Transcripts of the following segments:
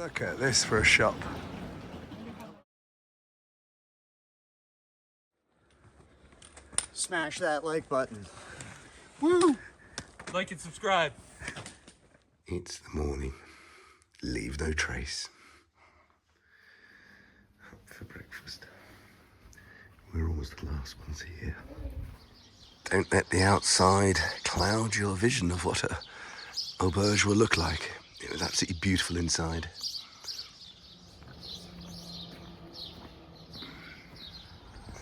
Look at this for a shop. Smash that like button. Woo! Like and subscribe. It's the morning. Leave no trace. Up for breakfast. We're almost the last ones here. Don't let the outside cloud your vision of what a auberge will look like. It was absolutely beautiful inside.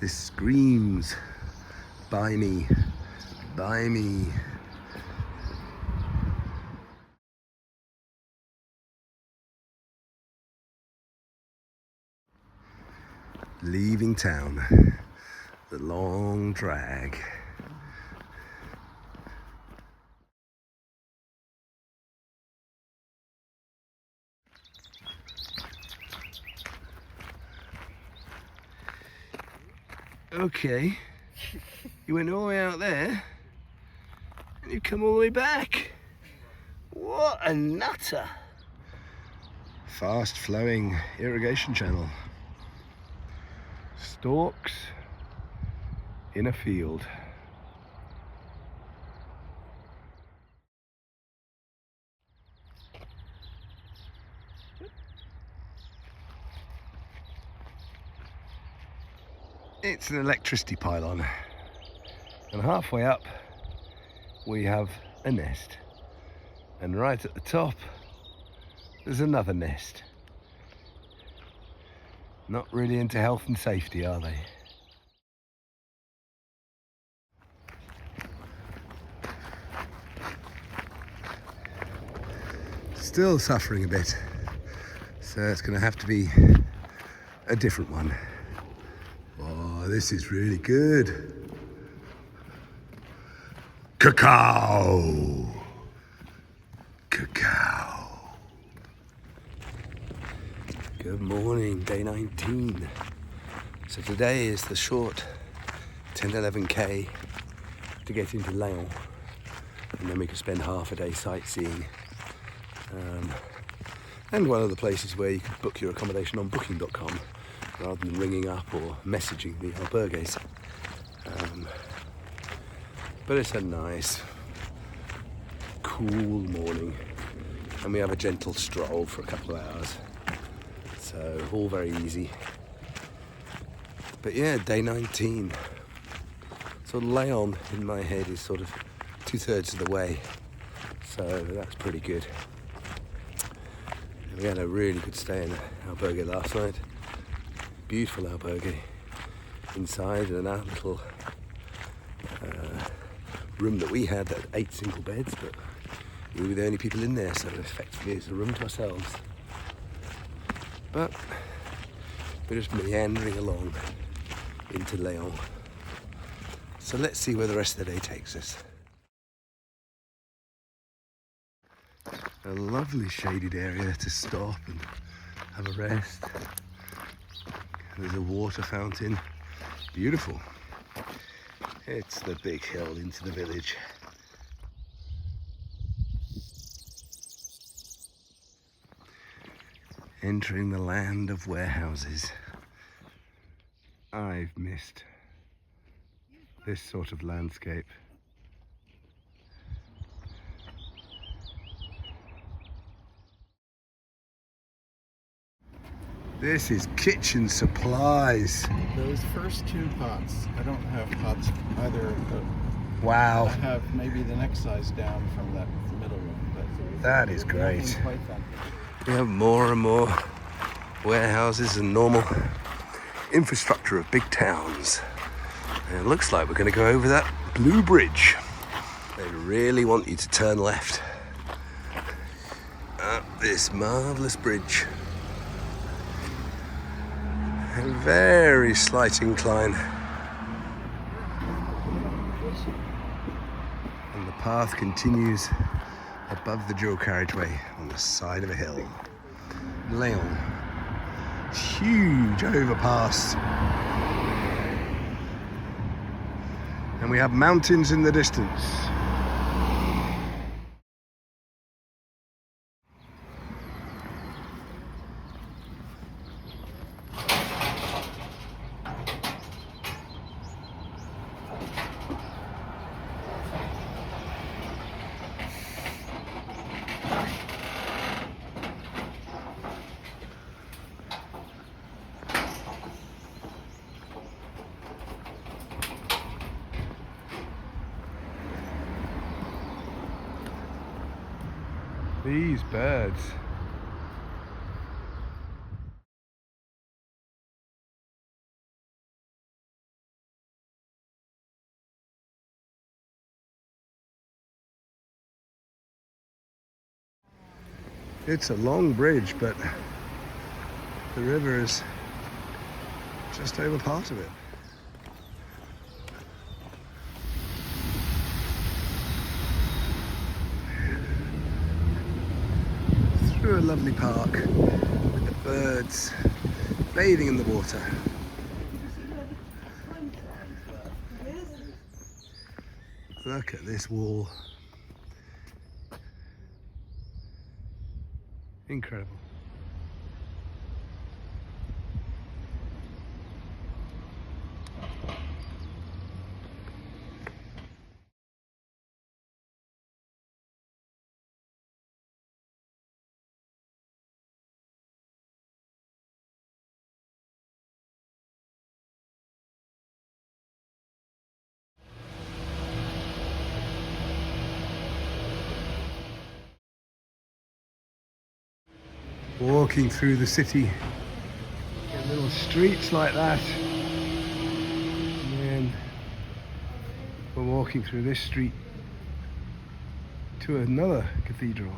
This screams, buy me, buy me. Leaving town, the long drag. Okay, you went all the way out there and you come all the way back. What a nutter. Fast flowing irrigation channel. Stalks in a field. It's an electricity pylon, and halfway up we have a nest, and right at the top there's another nest. Not really into health and safety, are they? Still suffering a bit, so it's going to have to be a different one. Oh, this is really good. Cacao. Cacao. Good morning, day 19. So today is the short 10-11k to get into León, and then we can spend half a day sightseeing. And one of the places where you can book your accommodation on booking.com rather than ringing up or messaging the albergues. But it's a nice, cool morning, and we have a gentle stroll for a couple of hours. So all very easy. But yeah, day 19. So León in my head is sort of 2/3 of the way. So that's pretty good. We had a really good stay in albergue last night. Beautiful albergue. Inside in our little room that we had, 8 single beds, but we were the only people in there, so effectively it's a room to ourselves. But we're just meandering along into León. So let's see where the rest of the day takes us. A lovely shaded area to stop and have a rest. There's a water fountain. Beautiful. It's the big hill into the village. Entering the land of warehouses. I've missed this sort of landscape. This is kitchen supplies. Those first 2 pots, I don't have pots either of those. Wow. I have maybe the next size down from that middle one. But that is great. nothing quite that big. We have more and more warehouses and normal infrastructure of big towns. And it looks like we're going to go over that blue bridge. They really want you to turn left up this marvellous bridge. A very slight incline. And the path continues above the dual carriageway on the side of a hill. León. Huge overpass. And we have mountains in the distance. These birds. It's a long bridge, but the river is just over part of it. Through a lovely park with the birds bathing in the water. Look at this wall. Incredible. Walking through the city in little streets like that, and then we're walking through this street to another cathedral.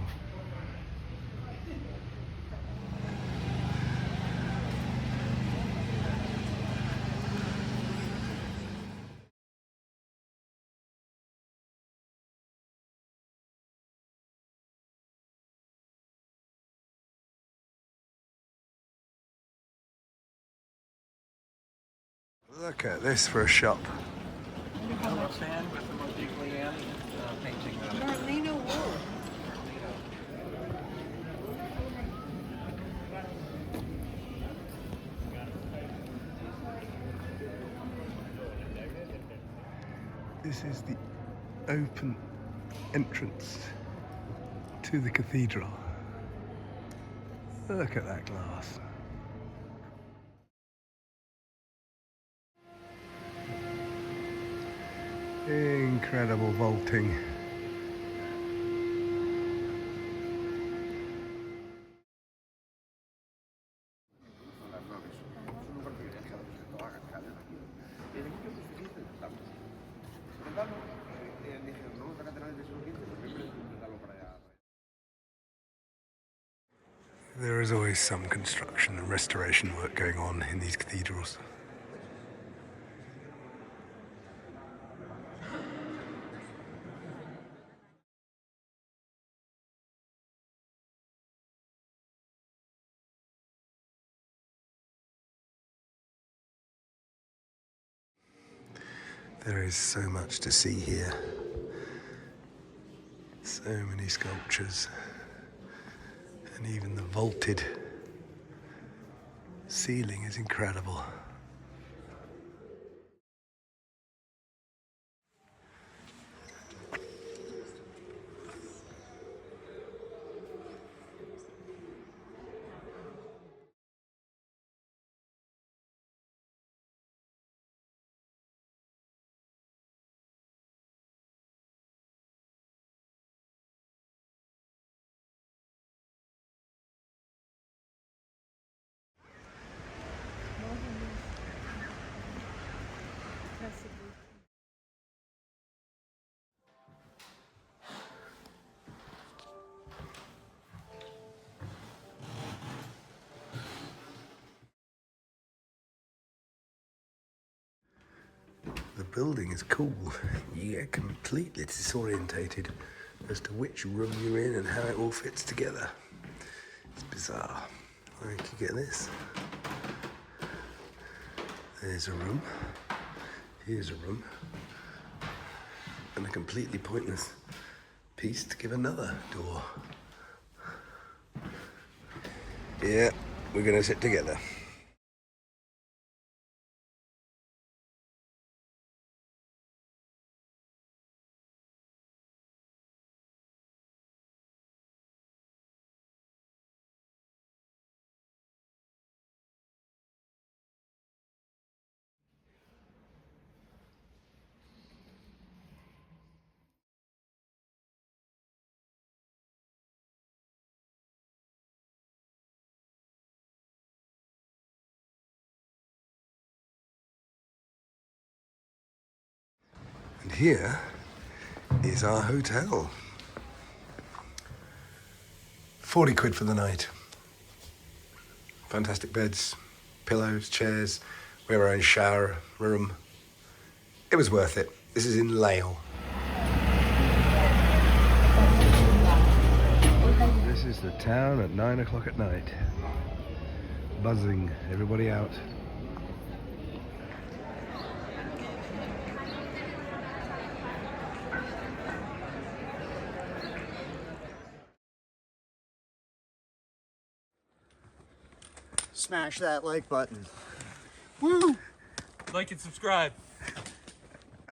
Look at this for a shop. Stand with the Boutique León painting on it. Merlino wool. This is the open entrance to the cathedral. Look at that glass. Incredible vaulting. There is always some construction and restoration work going on in these cathedrals. There is so much to see here. So many sculptures. And even the vaulted ceiling is incredible. The building is cool. You get completely disorientated as to which room you're in and how it all fits together. It's bizarre. Like, you get this. There's a room. Here's a room. And a completely pointless piece to give another door. Yeah, we're gonna sit together. And here is our hotel. 40 quid for the night. Fantastic beds, pillows, chairs. We have our own shower room. It was worth it. This is in León. This is the town at 9 o'clock at night. Buzzing, everybody out. Smash that like button. Woo! Like and subscribe.